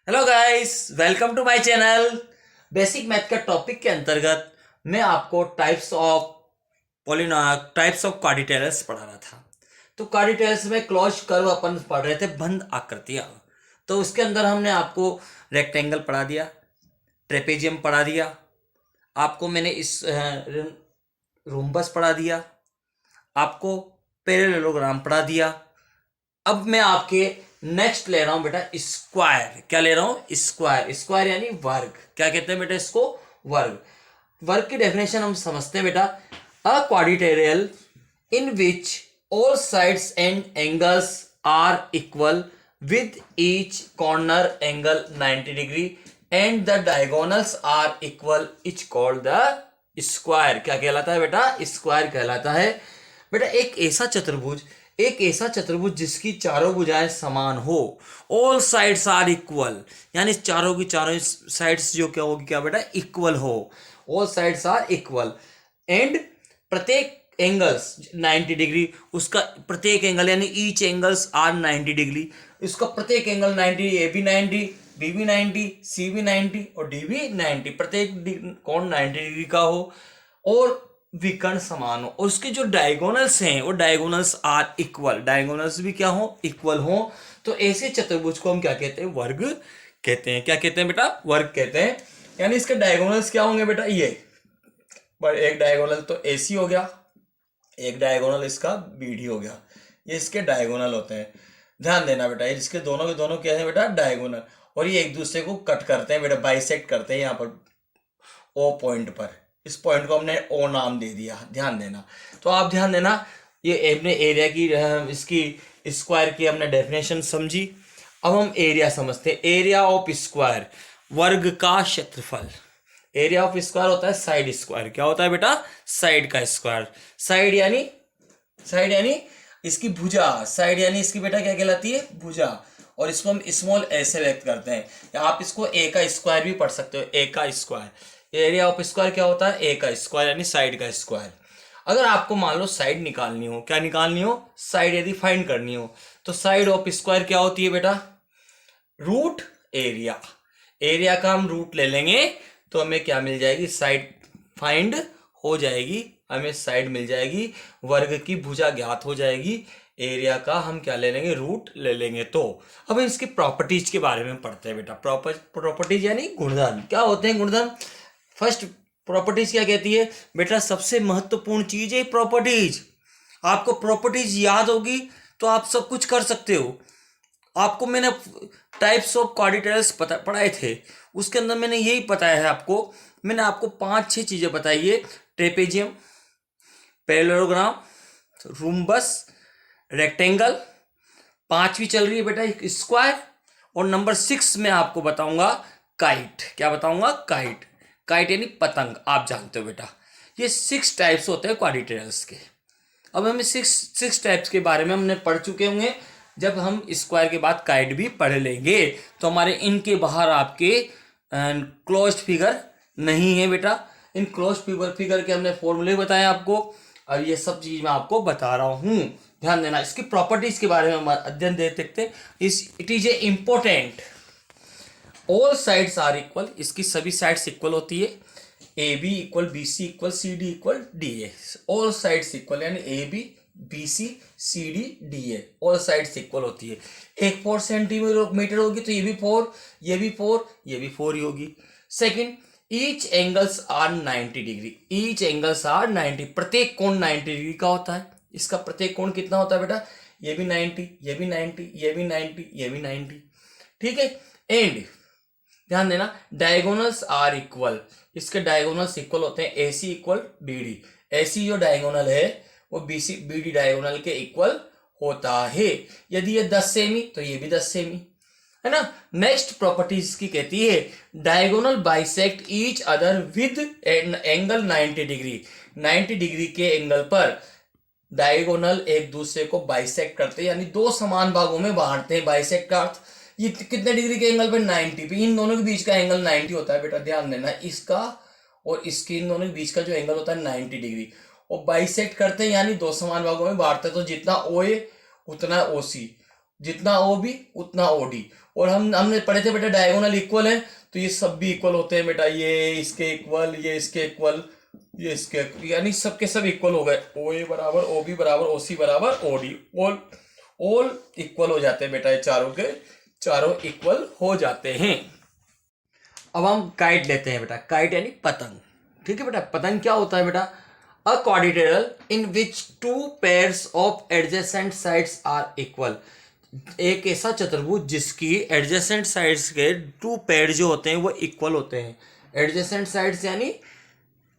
Hello guys, welcome to my channel. Basic math का topic के अंतर्गत मैं आपको टाइप्स ऑफ क्वाड्रिलेटरल्स पढ़ा रहा था। तो क्वाड्रिलेटरल्स में क्लोज कर्व अपन पढ़ रहे थे, बंद आकृतियां। तो उसके अंदर हमने आपको रेक्टेंगल पढ़ा दिया, ट्रेपेजियम पढ़ा दिया, आपको मैंने इस रोम्बस पढ़ा दिया, आपको पैरेललोग्राम पढ़ा दिया। अब मैं आपके नेक्स्ट ले रहा हूं बेटा स्क्वायर। क्या ले रहा हूं? स्क्वायर। स्क्वायर यानी वर्ग। क्या कहते हैं बेटा इसको? वर्ग। वर्ग की डेफिनेशन हम समझते हैं बेटा। A quadrilateral in which all sides and angles are equal with each corner angle 90 degree and the diagonals are equal each called the square. क्या कहलाता है बेटा? स्क्वायर कहलाता है। बेटा एक ऐसा चतुर्भुज जिसकी चारों भुजाएं समान हो, ऑल साइड्स आर इक्वल, यानी चारों की चारों साइड्स जो क्या होगी, क्या बेटा? इक्वल हो। All sides are equal and प्रत्येक एंगल्स 90 डिग्री, उसका प्रत्येक एंगल यानी ईच एंगल्स आर 90 डिग्री, इसका प्रत्येक angle 90, A B 90, B B 90, C B 90 और डी बी 90, प्रत्येक कोण 90 डिग्री का हो और विकर्ण समान हो, और उसके जो डायगोनल्स हैं वो डायगोनल्स आर इक्वल, डायगोनल्स भी क्या हो? इक्वल हो। तो ऐसे चतुर्भुज को हम क्या कहते हैं? वर्ग कहते हैं। क्या कहते हैं बेटा? वर्ग कहते हैं। यानी इसके डायगोनल्स क्या होंगे बेटा? ये एक डायगोनल तो एसी हो गया, एक डायगोनल इसका बीडी हो गया, ये इसके डायगोनल होते हैं। ध्यान देना बेटा, इसके दोनों के दोनों क्या है बेटा? डायगोनल। और ये एक दूसरे को कट करते हैं बेटा, बाइसेक्ट करते हैं यहाँ पर ओ पॉइंट पर। इस पॉइंट को हमने ओ नाम दे दिया। ध्यान देना। तो आप ध्यान देना, ये हमने एरिया की इसकी स्क्वायर की हमने डेफिनेशन समझी। अब हम एरिया समझते हैं। एरिया ऑफ स्क्वायर, वर्ग का क्षेत्रफल। एरिया ऑफ स्क्वायर होता है साइड स्क्वायर। क्या होता है बेटा? साइड का स्क्वायर। साइड यानी इसकी भुजा। साइड यानी इसकी बेटा क्या कहलाती है? भुजा। और इसको हम स्मॉल ए से व्यक्त करते हैं, या आप इसको ए का स्क्वायर भी पढ़ सकते हो, ए का स्क्वायर। एरिया ऑफ स्क्वायर क्या होता है? ए का स्क्वायर यानी साइड का स्क्वायर। अगर आपको मान लो साइड निकालनी हो, क्या निकालनी हो? साइड यदि फाइंड करनी हो, तो साइड ऑफ स्क्वायर क्या होती है बेटा? Root area. एरिया का हम रूट ले लेंगे तो हमें क्या मिल जाएगी? साइड फाइंड हो जाएगी, हमें साइड मिल जाएगी, वर्ग की भुजा ज्ञात हो जाएगी। एरिया का हम क्या ले लेंगे? रूट ले लेंगे। तो अब इसकी प्रॉपर्टीज के बारे में पढ़ते हैं बेटा। प्रॉपर्टीज यानी गुणधर्म। क्या होते हैं गुणधर्म? फर्स्ट प्रॉपर्टीज क्या कहती है बेटा? सबसे महत्वपूर्ण चीज है प्रॉपर्टीज। आपको प्रॉपर्टीज याद होगी तो आप सब कुछ कर सकते हो। आपको मैंने टाइप्स ऑफ क्वाड्रिलेटरल्स पढ़ाए थे, उसके अंदर मैंने यही बताया है आपको। मैंने आपको 5-6 चीजें बताई है। ट्रेपेजियम, पैरेललोग्राम, रूम्बस, रेक्टेंगल, पांचवी चल रही है बेटा स्क्वायर, और नंबर 6 में आपको बताऊंगा काइट। क्या बताऊंगा? काइट। काइट यानी पतंग, आप जानते हो बेटा। ये 6 टाइप्स होते हैं क्वाड्रिलेटरल्स के। अब हमें सिक्स टाइप्स के बारे में हमने पढ़ चुके होंगे। जब हम स्क्वायर के बाद काइट भी पढ़ लेंगे तो हमारे इनके बाहर आपके क्लोज फिगर नहीं है बेटा। इन क्लोज फिगर के हमने फॉर्मूले बताए आपको, और ये सब चीज मैं आपको बता रहा हूं। ध्यान देना। इसकी प्रॉपर्टीज के बारे में हम अध्ययन दे सकते हैं। It is a important. All sides are equal, इसकी सभी साइड्स इक्वल होती है। A B equal B C equal C D equal D A. All sides equal यानी A B B C C D D A, all sides equal होती है। एक 4 centimetre होगी तो ये भी 4, ये भी 4, ये भी 4 ही होगी। Second, each angles are 90 degree. Each angles are 90, प्रत्येक कोण 90 डिग्री का होता है। इसका प्रत्येक कोण कितना होता है बेटा? ये भी 90, ये भी 90, ये भी 90, ये भी 90। ठीक है। एंड ध्यान देना, डायगोनल्स आर इक्वल। इसके डायगोनल्स इक्वल होते हैं। एसी इक्वल बीडी, एसी जो डायगोनल है वो बीसी बीडी डायगोनल के इक्वल होता है। यदि ये 10 सेमी तो ये भी 10 सेमी है ना। नेक्स्ट प्रॉपर्टीज की कहती है diagonal bisect each other with angle 90 degree. 90 degree के एंगल पर डायगोनल एक दूसरे को बाइसेक्ट करते हैं, यानी दो समान भागों में बांटते हैं। बाइसेक्ट का अर्थ ये कितने डिग्री के एंगल पे? 90 पे। इन दोनों के बीच का एंगल 90 होता है बेटा। ध्यान देना, इसका और इसके इन दोनों के बीच का जो एंगल होता है 90 डिग्री। और बाइसेक्ट करते हैं यानी दो समान भागों में बांटते हैं। तो जितना ओ ए उतना ओ सी, जितना ओ बी उतना ओ डी। और हमने पढ़े थे बेटा डायगोनल इक्वल है, तो ये सब भी इक्वल होते हैं बेटा, ये इसके इक्वल, ये इसके इक्वल, ये इसके, यानी सबके सब इक्वल हो गए। ओ ए बराबर ओ बी बराबर ओ सी बराबर ओ डी, ऑल इक्वल हो जाते हैं बेटा, ये चारों के चारों इक्वल हो जाते हैं। अब हम काइट लेते हैं बेटा, काइट यानी पतंग। ठीक है बेटा, पतंग क्या होता है बेटा? A quadrilateral in which two pairs of adjacent sides are equal. एक ऐसा चतुर्भुज जिसकी एडजेसेंट साइड्स के टू पेयर जो होते हैं वो इक्वल होते हैं। एडजेसेंट साइड्स यानी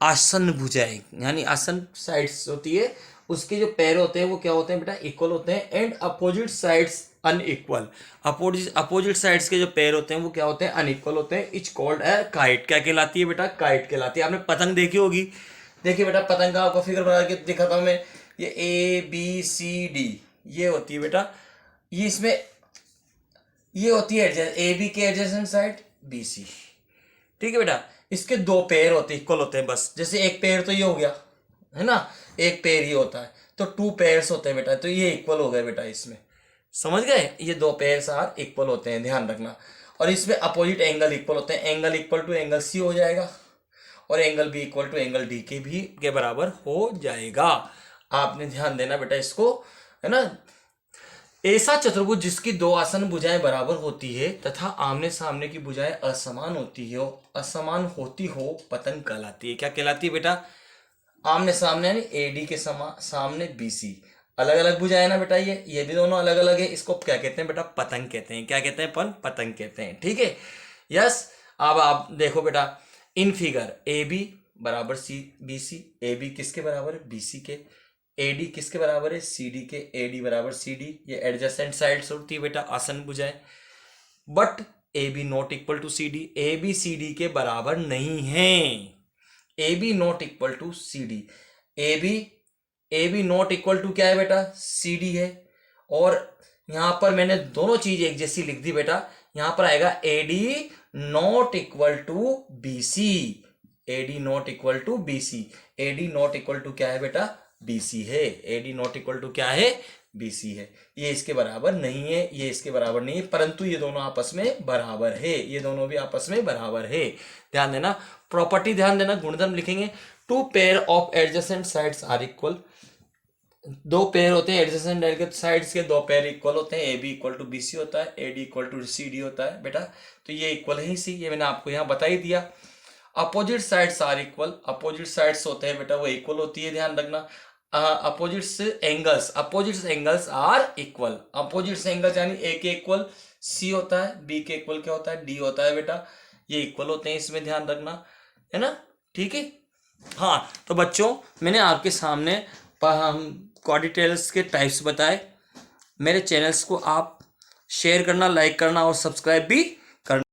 आसन भुजाएं, यानी आसन साइड्स होती है, उसके जो पैर होते हैं वो क्या होते हैं बेटा? इक्वल होते हैं। And opposite sides unequal, opposite sides के जो पैर होते हैं वो क्या होते हैं? अनइक्वल होते हैं। Etch called a kite. क्या कहलाती है बेटा? काइट कहलाती है। आपने पतंग देखी होगी, देखिए बेटा पतंग का आपको फिगर बना के दिखा था मैं, ये ए बी सी डी ये होती है बेटा, ये इसमें ये होती है ए बी के एडजेसेंट साइड बी सी। ठीक है बेटा, इसके दो पैर होते हैं, इक्वल होते हैं बस। जैसे एक पैर तो ये हो गया है ना, एक पैर ये होता है, तो टू पेयर्स होते हैं बेटा, तो ये इक्वल हो गए बेटा इसमें, समझ गए? ये दो पेयर्स आर इक्वल होते हैं, ध्यान रखना। और इसमें अपोजिट एंगल इक्वल होते हैं, angle equal to angle C हो जाएगा, और angle B equal to angle D के भी के बराबर हो जाएगा। आपने ध्यान देना बेटा इसको, है ना। ऐसा चतुर्भुज जिसकी दो आसन भुजाएं बराबर होती है तथा आमने सामने की भुजाएं असमान होती है, असमान होती हो, पतंग कहलाती है। क्या कहलाती है बेटा? आमने सामने यानी एडी के सामने बीसी, अलग अलग भुजाएं ना बेटा, ये भी दोनों अलग अलग है, इसको क्या कहते हैं बेटा? पतंग कहते हैं। क्या कहते हैं? पतंग कहते हैं। ठीक है, यस। अब आप देखो बेटा, इन फिगर ए बी बराबर C B C, A B किसके बराबर है? बी सी के। एडी किसके बराबर है? सी डी के। एडी बराबर सी डी, ये एडजेसेंट साइड्स होती है बेटा, आसन भुजाएं। But A B not equal to C D, A B C D के बराबर नहीं है। A B not equal to C D, A B not equal to क्या है बेटा? सी डी है। और यहां पर मैंने दोनों चीज एक जैसी लिख दी बेटा, यहां पर आएगा A D not equal to B C, A D not equal to B C. A D not equal to क्या है बेटा? बी सी है। A D not equal to क्या है? बी सी है। ये इसके बराबर नहीं है, ये इसके बराबर नहीं है, परंतु ये दोनों आपस में बराबर है, ये दोनों भी आपस में बराबर है। ध्यान देना, प्रॉपर्टी ध्यान देना, गुणधर्म लिखेंगे। Two pair of adjacent sides are equal, दो पेयर होते हैं एडजेसेंट साइड्स के, दो पेयर इक्वल होते हैं। A B equal to B C होता है, A D equal to C D होता है बेटा, तो ये इक्वल है सी, ये मैंने आपको यहाँ बता ही दिया। Opposite sides are equal, opposite sides होते हैं बेटा वो इक्वल होती है, ध्यान रखना। Opposites angles are equal, opposites angles यानी ए के इक्वल सी होता है, बी के इक्वल क्या होता है? डी होता है बेटा, ये इक्वल होते हैं, इसमें ध्यान रखना, है ना। ठीक है, हाँ। तो बच्चों मैंने आपके सामने क्वाड्रिलेटरल्स के टाइप्स बताए। मेरे चैनल्स को आप शेयर करना, लाइक करना और सब्सक्राइब भी करना।